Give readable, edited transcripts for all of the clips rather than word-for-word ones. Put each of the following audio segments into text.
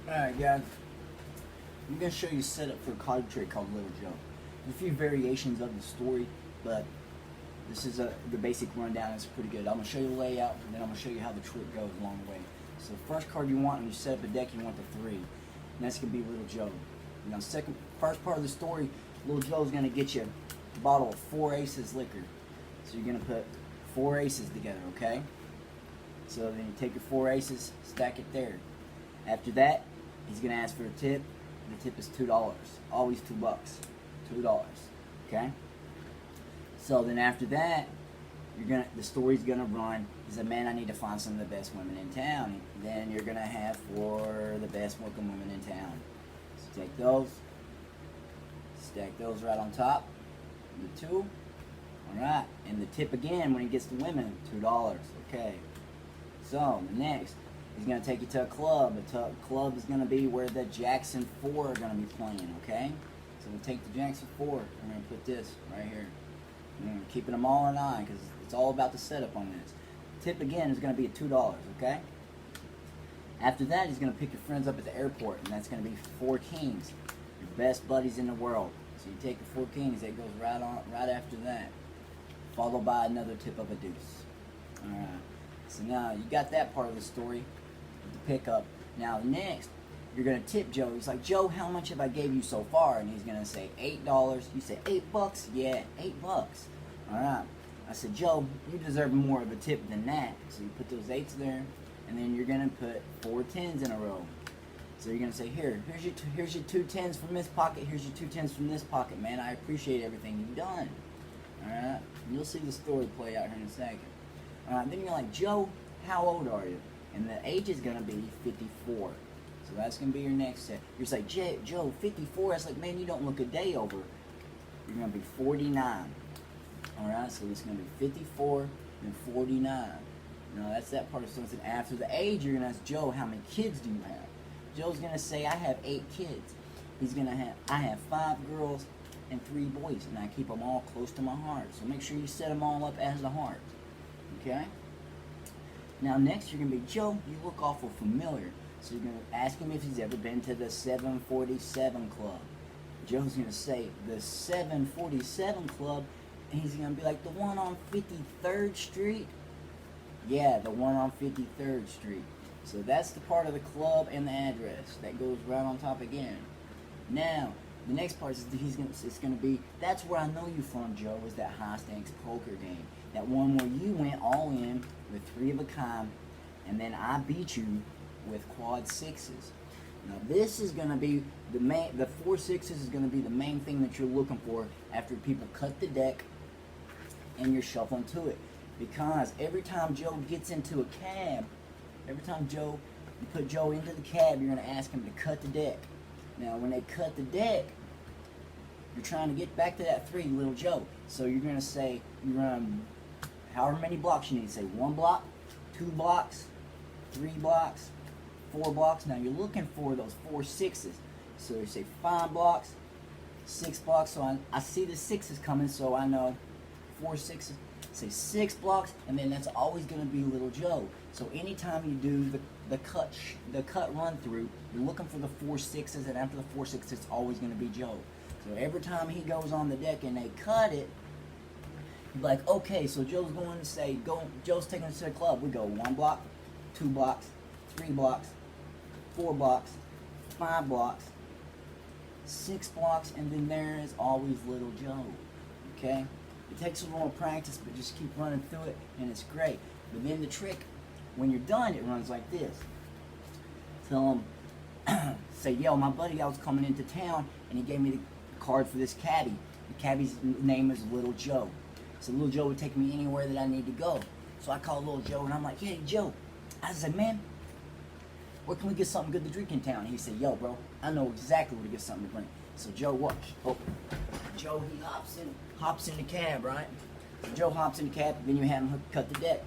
Alright guys, I'm going to show you a setup for a card trick called Lil Joe. There's a few variations of the story, but this is the basic rundown. It's pretty good. I'm going to show you the layout, and then I'm going to show you how the trick goes along the way. So the first card you want when you set up a deck, you want the 3. And that's going to be Lil Joe. Now first part of the story, Lil Joe's going to get you a bottle of 4 Aces liquor. So you're going to put 4 Aces together, okay? So then you take your 4 Aces, stack it there. After that, he's going to ask for a tip. The tip is $2. Always $2. $2. Okay? So then after that, the story's gonna run. He said, man, I need to find some of the best women in town. Then you're gonna have 4 the best looking women in town. So take those, stack those right on top. The 2. Alright. And the tip again when he gets the women, $2. Okay. So the next, he's going to take you to a club. The club is going to be where the Jackson 4 are going to be playing, okay? So we'll take the Jackson 4. We're going to put this right here. We're keeping them all in line because it's all about the setup on this. Tip again is going to be $2, okay? After that, he's going to pick your friends up at the airport, and that's going to be 4 kings, your best buddies in the world. So you take the 4 kings, that goes right after that, followed by another tip of a deuce. All right. So now you got that part of the story, the pickup. Now next, you're gonna tip Joe. He's like, Joe, how much have I gave you so far? And he's gonna say $8. You say $8? Yeah, $8. All right. I said, Joe, you deserve more of a tip than that. So you put those 8s there, and then you're gonna put 4 10s in a row. So you're gonna say, here's your 2 10s from this pocket. Here's your 2 10s from this pocket, man. I appreciate everything you've done. All right. You'll see the story play out here in a second. Then you're like, Joe, how old are you? And the age is going to be 54. So that's going to be your next step. You're like, Joe, 54? That's like, man, you don't look a day over. You're going to be 49. Alright, so it's going to be 54 and 49. That's that part of something. After the age, you're going to ask Joe, how many kids do you have? Joe's going to say, I have 8 kids. He's going to have, I have 5 girls and 3 boys, and I keep them all close to my heart. So make sure you set them all up as the heart. Okay? Now next you're going to be, Joe, you look awful familiar. So you're going to ask him if he's ever been to the 747 Club. Joe's going to say, the 747 Club, and he's going to be like, the one on 53rd Street? Yeah, the one on 53rd Street. So that's the part of the club and the address. That goes right on top again. Now, the next part is it's going to be, that's where I know you from, Joe, is that high stakes poker game. That one where you went all in with 3 of a kind, and then I beat you with quad 6s. Now this is going to be the 4 6s is going to be the main thing that you're looking for after people cut the deck and you're shuffling to it. Because every time Joe gets into a cab, you put Joe into the cab, you're going to ask him to cut the deck. Now, when they cut the deck, you're trying to get back to that 3, Lil Joe. So you're going to say, you run however many blocks you need. Say 1 block, 2 blocks, 3 blocks, 4 blocks. Now you're looking for those 4 6s. So you say 5 blocks, 6 blocks. So I see the 6s coming, so I know 4 6s. Say 6 blocks, and then that's always going to be Lil Joe. So anytime you do the cut run through, you're looking for the 4 6s, and after the 4 6s, it's always going to be Joe. So every time he goes on the deck and they cut it, you're like, okay, so Joe's going to say, Joe's taking us to the club. We go 1 block, 2 blocks, 3 blocks, 4 blocks, 5 blocks, 6 blocks, and then there is always Lil Joe. Okay? It takes a little more practice, but just keep running through it, and it's great. But then the trick, when you're done, it runs like this. Tell him, say, yo, my buddy, I was coming into town, and he gave me the card for this cabbie. The cabbie's name is Lil Joe. So Lil Joe would take me anywhere that I need to go. So I call Lil Joe, and I'm like, hey, Joe. I said, man, where can we get something good to drink in town? He said, yo, bro, I know exactly where to get something to drink. So Joe, what? Oh, Joe, he hops in the cab, right? So Joe hops in the cab, then you have him cut the deck.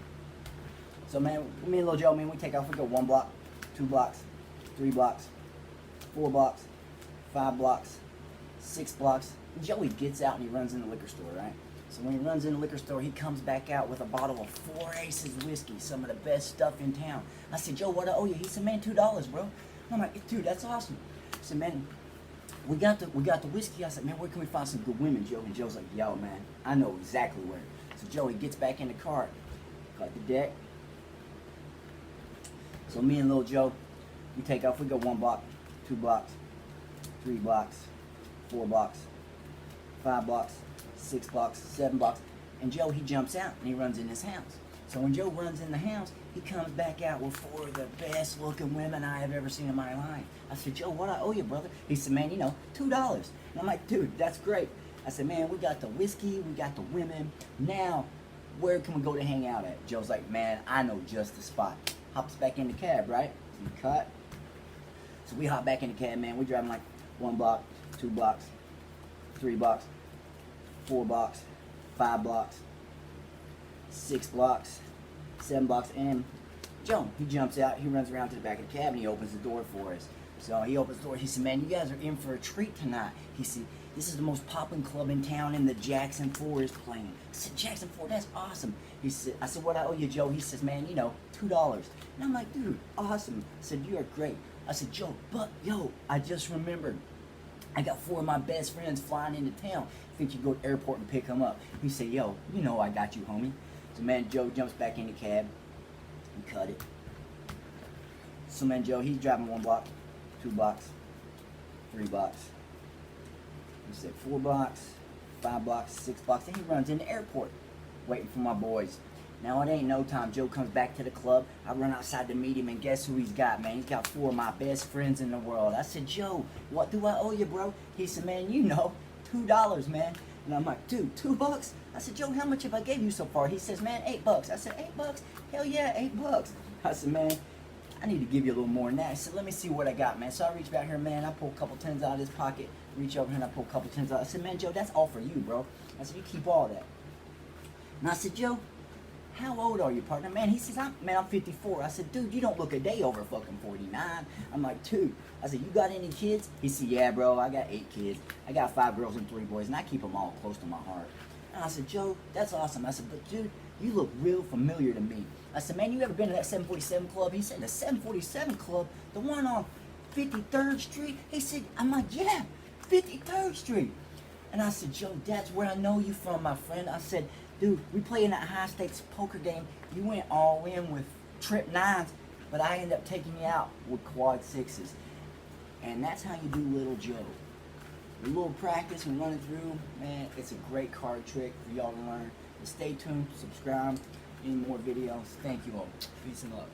So man, me and Lil Joe, man, we take off, we go 1 block, 2 blocks, 3 blocks, 4 blocks, 5 blocks, 6 blocks. And Joey gets out and he runs in the liquor store, right? So when he runs in the liquor store, he comes back out with a bottle of 4 Aces whiskey, some of the best stuff in town. I said, Joe, what I owe you? He said, man, $2, bro. And I'm like, dude, that's awesome. I said, man, we got the whiskey. I said, man, where can we find some good women, Joe? And Joe's like, yo, man, I know exactly where. So Joe, he gets back in the car, got the deck. So me and Lil Joe, we take off. We go 1 block, 2 blocks, 3 blocks, 4 blocks, 5 blocks, 6 blocks, 7 blocks. And Joe, he jumps out and he runs in his house. So when Joe runs in the house, he comes back out with 4 of the best looking women I have ever seen in my life. I said, Joe, what I owe you, brother? He said, man, you know, $2. And I'm like, dude, that's great. I said, man, we got the whiskey, we got the women. Now, where can we go to hang out at? Joe's like, man, I know just the spot. Hops back in the cab, right? We cut. So we hop back in the cab, man. We driving like 1 block, 2 blocks, 3 blocks, 4 blocks, 5 blocks, 6 blocks, 7 blocks, and Joe, he jumps out, he runs around to the back of the cab, and he opens the door for us. So he opens the door, he said, man, you guys are in for a treat tonight. He said, this is the most popping club in town, and the Jackson 4 is playing. I said, Jackson 4, that's awesome. He said, I said, what I owe you, Joe? He says, man, you know, $2. And I'm like, dude, awesome. I said, you are great. I said, Joe, but, yo, I just remembered. I got 4 of my best friends flying into town. I think you go to the airport and pick them up. He said, yo, you know I got you, homie. So, man, Joe jumps back in the cab and cut it. So, man, Joe, he's driving 1 block, 2 blocks, 3 blocks. He said 4 blocks, 5 blocks, 6 blocks, and he runs in the airport waiting for my boys. Now, it ain't no time. Joe comes back to the club. I run outside to meet him, and guess who he's got, man? He's got 4 of my best friends in the world. I said, Joe, what do I owe you, bro? He said, man, you know, $2, man. And I'm like, dude, $2? I said, Joe, how much have I gave you so far? He says, man, $8. I said, $8? Hell yeah, $8. I said, man, I need to give you a little more than that. I said, let me see what I got, man. So I reach back here, man. I pull a couple tens out of his pocket. Reach over here and I pull a couple tens out. I said, man, Joe, that's all for you, bro. I said, you keep all that. And I said, Joe, how old are you, partner? Man, he says, I'm 54. I said, dude, you don't look a day over fucking 49. I'm like, dude. I said, you got any kids? He said, yeah, bro, I got 8 kids. I got 5 girls and 3 boys, and I keep them all close to my heart. And I said, Joe, that's awesome. I said, but dude, you look real familiar to me. I said, man, you ever been to that 747 club? He said, the 747 club, the one on 53rd Street? He said, I'm like, yeah, 53rd Street. And I said, Joe, that's where I know you from, my friend. I said, dude, we play in that high stakes poker game. You went all in with trip 9s, but I ended up taking you out with quad 6s. And that's how you do Little Joe. A little practice and running through, man, it's a great card trick for y'all to learn. But stay tuned, subscribe, any more videos. Thank you all. Peace and love.